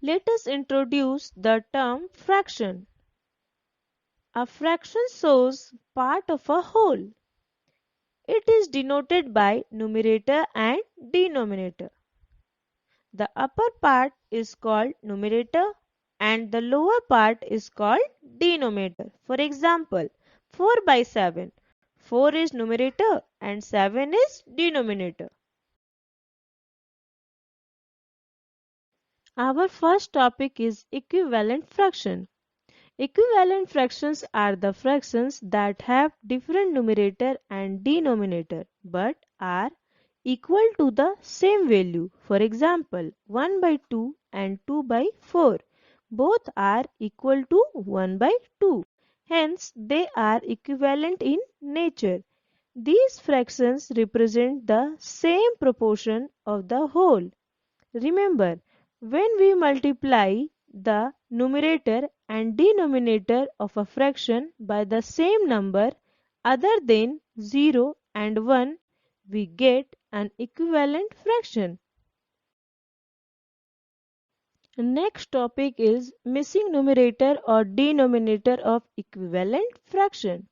Let us introduce the term fraction. A fraction shows part of a whole. It is denoted by numerator and denominator. The upper part is called numerator and the lower part is called denominator. For example, 4 by 7. 4 is numerator and 7 is denominator. Our first topic is equivalent fraction. Equivalent fractions are the fractions that have different numerator and denominator but are equal to the same value. For example, 1 by 2 and 2 by 4. Both are equal to 1 by 2. Hence, they are equivalent in nature. These fractions represent the same proportion of the whole. Remember, when we multiply the numerator and denominator of a fraction by the same number other than 0 and 1, we get an equivalent fraction. Next topic is missing numerator or denominator of equivalent fraction.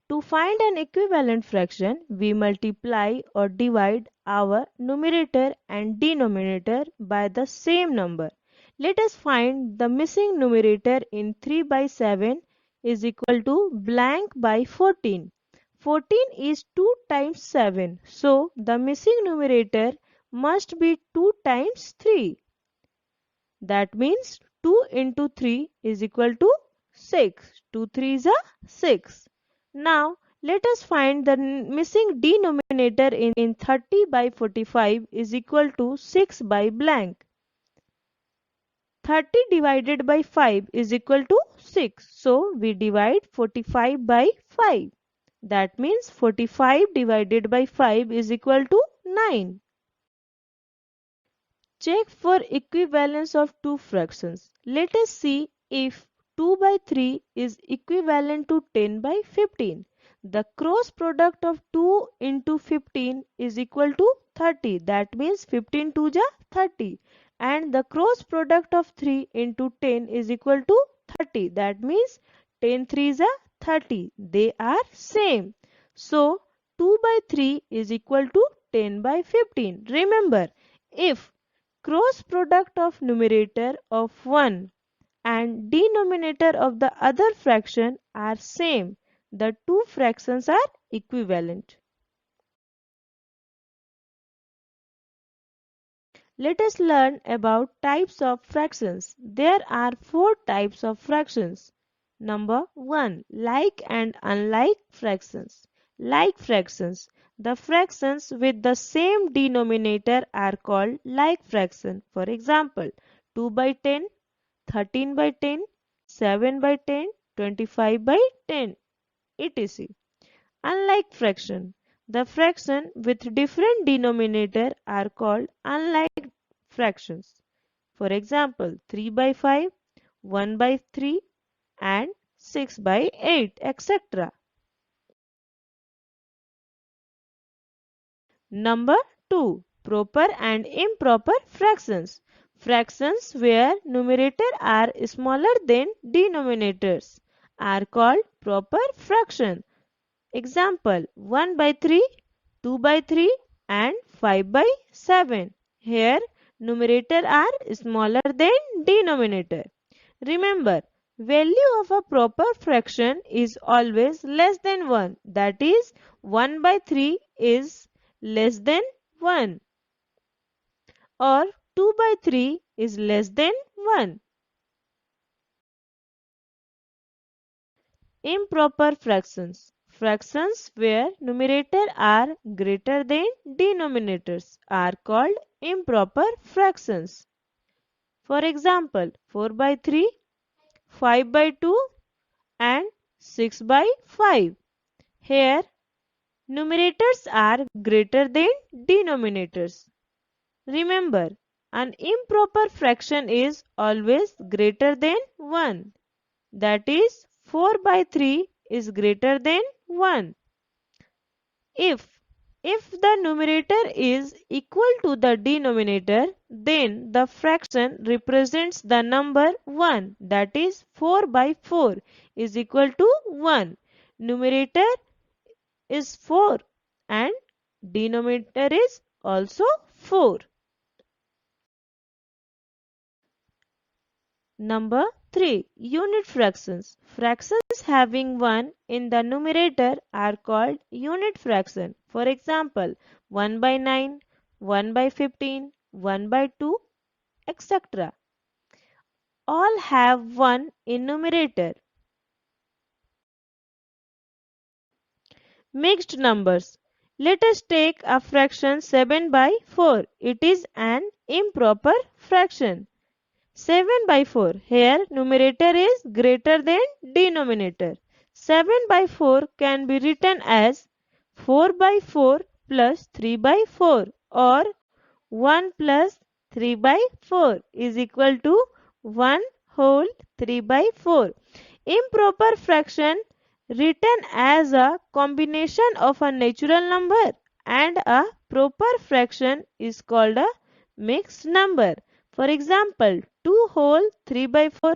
To find an equivalent fraction, we multiply or divide our numerator and denominator by the same number. Let us find the missing numerator in 3 by 7 is equal to blank by 14. 14 is 2 times 7. So, the missing numerator must be 2 times 3. That means 2 into 3 is equal to 6. 2 3s are 6. Now let us find the missing denominator in 30 by 45 is equal to 6 by blank. 30 divided by 5 is equal to 6. So we divide 45 by 5. That means 45 divided by 5 is equal to 9. Check for equivalence of two fractions. Let us see if 2 by 3 is equivalent to 10 by 15. The cross product of 2 into 15 is equal to 30. That means 15 2 ja 30. And the cross product of 3 into 10 is equal to 30. That means 10 3 ja 30. They are same. So 2 by 3 is equal to 10 by 15. Remember, if cross product of numerator of one and denominator of the other fraction are same, the two fractions are equivalent. Let us learn about types of fractions. There are four types of fractions. Number 1. Like and unlike fractions. Like fractions. The fractions with the same denominator are called like fraction. For example, 2 by 10, 13 by 10, 7 by 10, 25 by 10, etc. Unlike fraction. The fraction with different denominator are called unlike fractions. For example, 3 by 5, 1 by 3 and 6 by 8, etc. Number 2. Proper and improper fractions. Fractions where numerator are smaller than denominators are called proper fraction. Example, 1 by 3, 2 by 3 and 5 by 7. Here numerator are smaller than denominator. Remember, value of a proper fraction is always less than 1. That is, 1 by 3 is less than 1 or 2 by 3 is less than 1. Improper fractions. Fractions where numerator are greater than denominators are called improper fractions. For example, 4 by 3, 5 by 2 and 6 by 5. Here, numerators are greater than denominators. Remember, an improper fraction is always greater than 1. That is, 4 by 3 is greater than 1. If If the numerator is equal to the denominator, then the fraction represents the number 1, that is 4 by 4 is equal to 1. Numerator is 4 and denominator is also 4. Number 3. Unit fractions. Fractions having 1 in the numerator are called unit fraction. For example, 1 by 9, 1 by 15, 1 by 2, etc. All have 1 in numerator. Mixed numbers. Let us take a fraction 7 by 4. It is an improper fraction. 7 by 4. Here numerator is greater than denominator. 7 by 4 can be written as 4 by 4 plus 3 by 4 or 1 plus 3 by 4 is equal to 1 whole 3 by 4. Improper fraction written as a combination of a natural number and a proper fraction is called a mixed number. For example, 2 whole 3 by 4,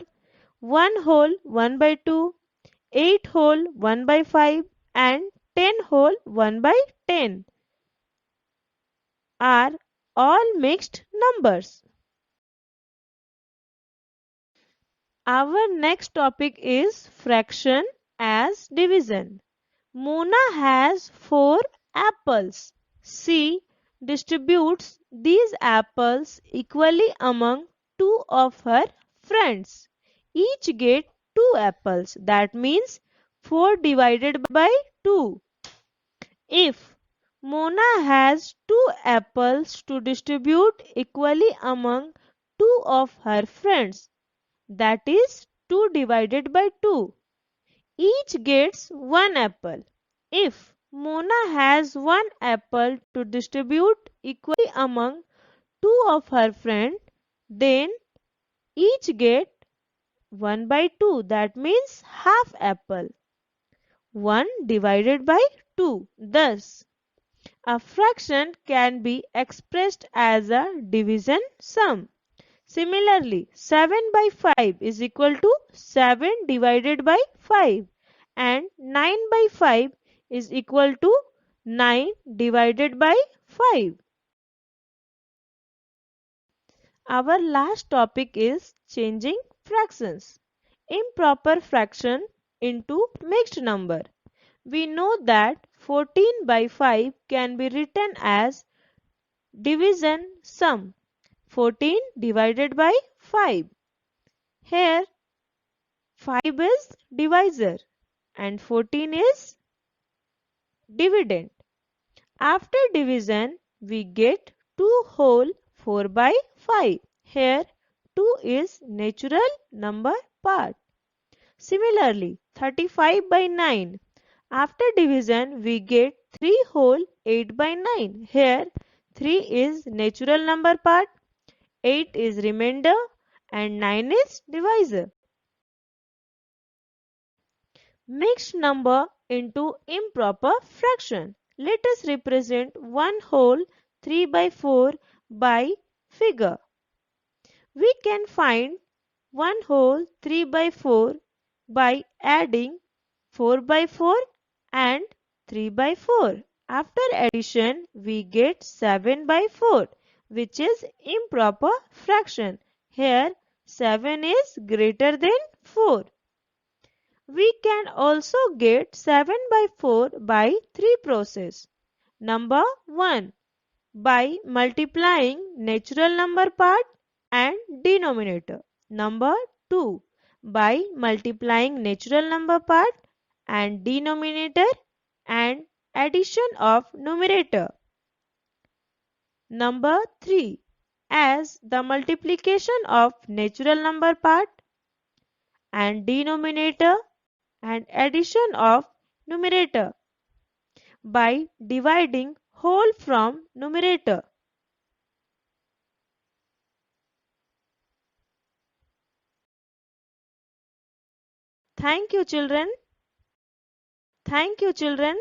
1 whole 1 by 2, 8 whole 1 by 5 and 10 whole 1 by 10 are all mixed numbers. Our next topic is fraction as division. Mona has 4 apples. She distributes these apples equally among 2 of her friends. Each get 2 apples. That means 4 divided by 2. If Mona has 2 apples to distribute equally among 2 of her friends, that is 2 divided by 2. Each gets 1 apple. If Mona has 1 apple to distribute equally among 2 of her friends, then each get 1 by 2. That means half apple. 1 divided by 2. Thus, a fraction can be expressed as a division sum. Similarly, 7 by 5 is equal to 7 divided by 5 and 9 by 5 is equal to 9 divided by 5. Our last topic is changing fractions. Improper fraction into mixed number. We know that 14 by 5 can be written as division sum. 14 divided by 5. Here 5 is divisor and 14 is dividend. After division we get 2 whole 4 by 5. Here 2 is natural number part. Similarly 35 by 9. After division we get 3 whole 8 by 9. Here 3 is natural number part, 8 is remainder and 9 is divisor. Mixed number into improper fraction. Let us represent 1 whole 3 by 4 by figure. We can find 1 whole 3 by 4 by adding 4 by 4 and 3 by 4. After addition we get 7 by 4, which is improper fraction. Here 7 is greater than 4. We can also get 7 by 4 by 3 process. Number 1. By multiplying natural number part and denominator. Number 2. By multiplying natural number part and denominator and addition of numerator. Number 3. As the multiplication of natural number part and denominator and addition of numerator by dividing whole from numerator. Thank you children. Thank you children.